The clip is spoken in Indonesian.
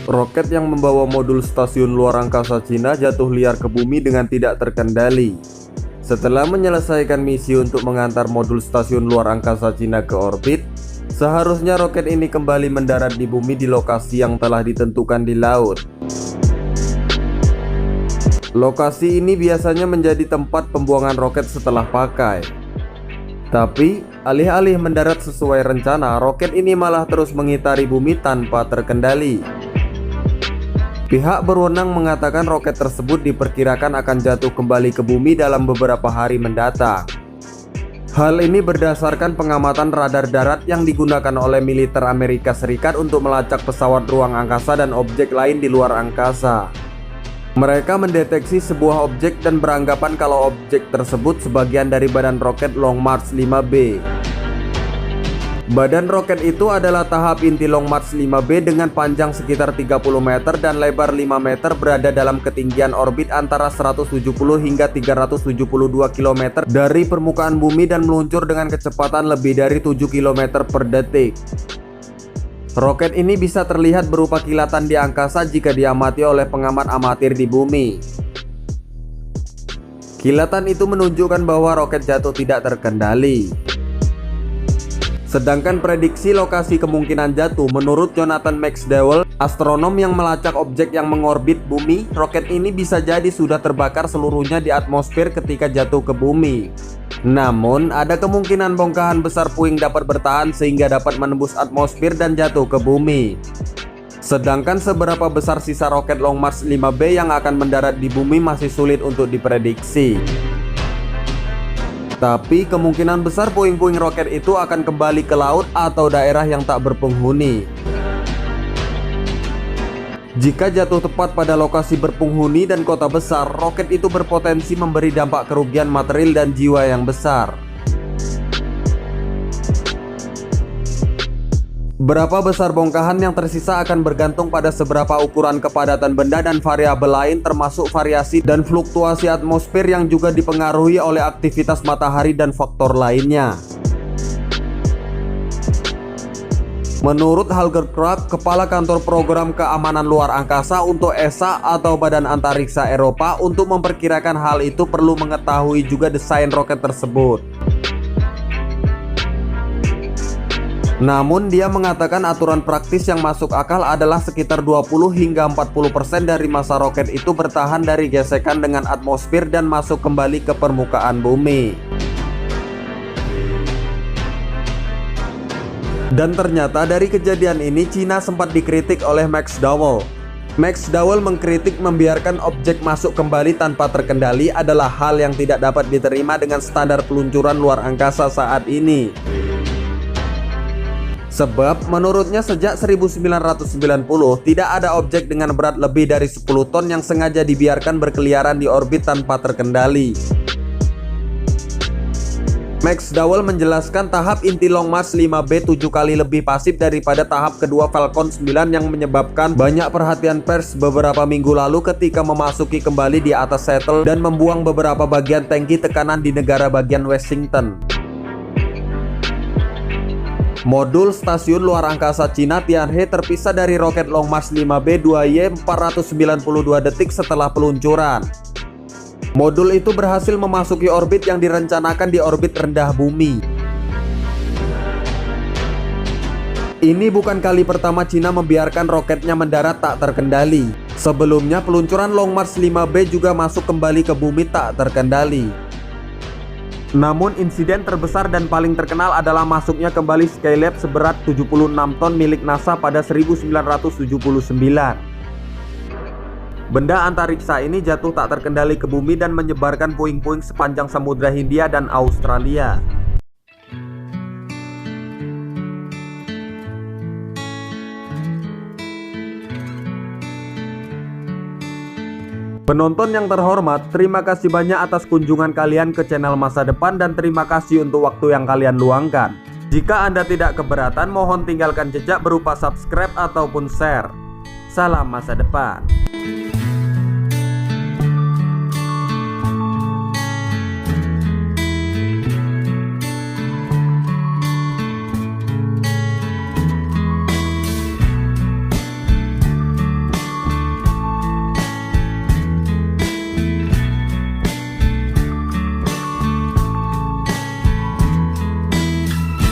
Roket yang membawa modul stasiun luar angkasa Cina jatuh liar ke bumi dengan tidak terkendali. Setelah menyelesaikan misi untuk mengantar modul stasiun luar angkasa Cina ke orbit, seharusnya roket ini kembali mendarat di bumi di lokasi yang telah ditentukan di laut. Lokasi ini biasanya menjadi tempat pembuangan roket setelah pakai. Tapi, alih-alih mendarat sesuai rencana, roket ini malah terus mengitari bumi tanpa terkendali. Pihak berwenang mengatakan roket tersebut diperkirakan akan jatuh kembali ke bumi dalam beberapa hari mendatang. Hal ini berdasarkan pengamatan radar darat yang digunakan oleh militer Amerika Serikat untuk melacak pesawat ruang angkasa dan objek lain di luar angkasa. Mereka mendeteksi sebuah objek dan beranggapan kalau objek tersebut sebagian dari badan roket Long March 5B. Badan roket itu adalah tahap inti Long March 5B dengan panjang sekitar 30 meter dan lebar 5 meter, berada dalam ketinggian orbit antara 170 hingga 372 km dari permukaan bumi dan meluncur dengan kecepatan lebih dari 7 km per detik. Roket ini bisa terlihat berupa kilatan di angkasa jika diamati oleh pengamat amatir di bumi. Kilatan itu menunjukkan bahwa roket jatuh tidak terkendali. Sedangkan prediksi lokasi kemungkinan jatuh menurut Jonathan McDowell, astronom yang melacak objek yang mengorbit bumi, roket ini bisa jadi sudah terbakar seluruhnya di atmosfer ketika jatuh ke bumi. Namun, ada kemungkinan bongkahan besar puing dapat bertahan sehingga dapat menembus atmosfer dan jatuh ke bumi. Sedangkan seberapa besar sisa roket Long March 5B yang akan mendarat di bumi masih sulit untuk diprediksi. Tapi kemungkinan besar puing-puing roket itu akan kembali ke laut atau daerah yang tak berpenghuni. Jika jatuh tepat pada lokasi berpenghuni dan kota besar, roket itu berpotensi memberi dampak kerugian material dan jiwa yang besar. Berapa besar bongkahan yang tersisa akan bergantung pada seberapa ukuran kepadatan benda dan variabel lain, termasuk variasi dan fluktuasi atmosfer yang juga dipengaruhi oleh aktivitas matahari dan faktor lainnya. Menurut Holger Krag, Kepala Kantor Program Keamanan Luar Angkasa untuk ESA atau Badan Antariksa Eropa, untuk memperkirakan hal itu perlu mengetahui juga desain roket tersebut. Namun dia mengatakan aturan praktis yang masuk akal adalah sekitar 20 hingga 40% dari massa roket itu bertahan dari gesekan dengan atmosfer dan masuk kembali ke permukaan bumi. Dan ternyata dari kejadian ini Cina sempat dikritik oleh McDowell. McDowell mengkritik membiarkan objek masuk kembali tanpa terkendali adalah hal yang tidak dapat diterima dengan standar peluncuran luar angkasa saat ini. Sebab menurutnya sejak 1990 tidak ada objek dengan berat lebih dari 10 ton yang sengaja dibiarkan berkeliaran di orbit tanpa terkendali. McDowell menjelaskan tahap inti Long March 5B 7 kali lebih pasif daripada tahap kedua Falcon 9 yang menyebabkan banyak perhatian pers beberapa minggu lalu ketika memasuki kembali di atas shuttle dan membuang beberapa bagian tangki tekanan di negara bagian Washington. Modul stasiun luar angkasa Cina Tianhe terpisah dari roket Long March 5B 2Y 492 detik setelah peluncuran. Modul itu berhasil memasuki orbit yang direncanakan di orbit rendah bumi. Ini bukan kali pertama Cina membiarkan roketnya mendarat tak terkendali. Sebelumnya peluncuran Long March 5B juga masuk kembali ke bumi tak terkendali. Namun insiden terbesar dan paling terkenal adalah masuknya kembali Skylab seberat 76 ton milik NASA pada 1979. Benda antariksa ini jatuh tak terkendali ke bumi dan menyebarkan puing-puing sepanjang Samudra Hindia dan Australia. Penonton yang terhormat, terima kasih banyak atas kunjungan kalian ke channel Masa Depan dan terima kasih untuk waktu yang kalian luangkan. Jika Anda tidak keberatan, mohon tinggalkan jejak berupa subscribe ataupun share. Salam Masa Depan.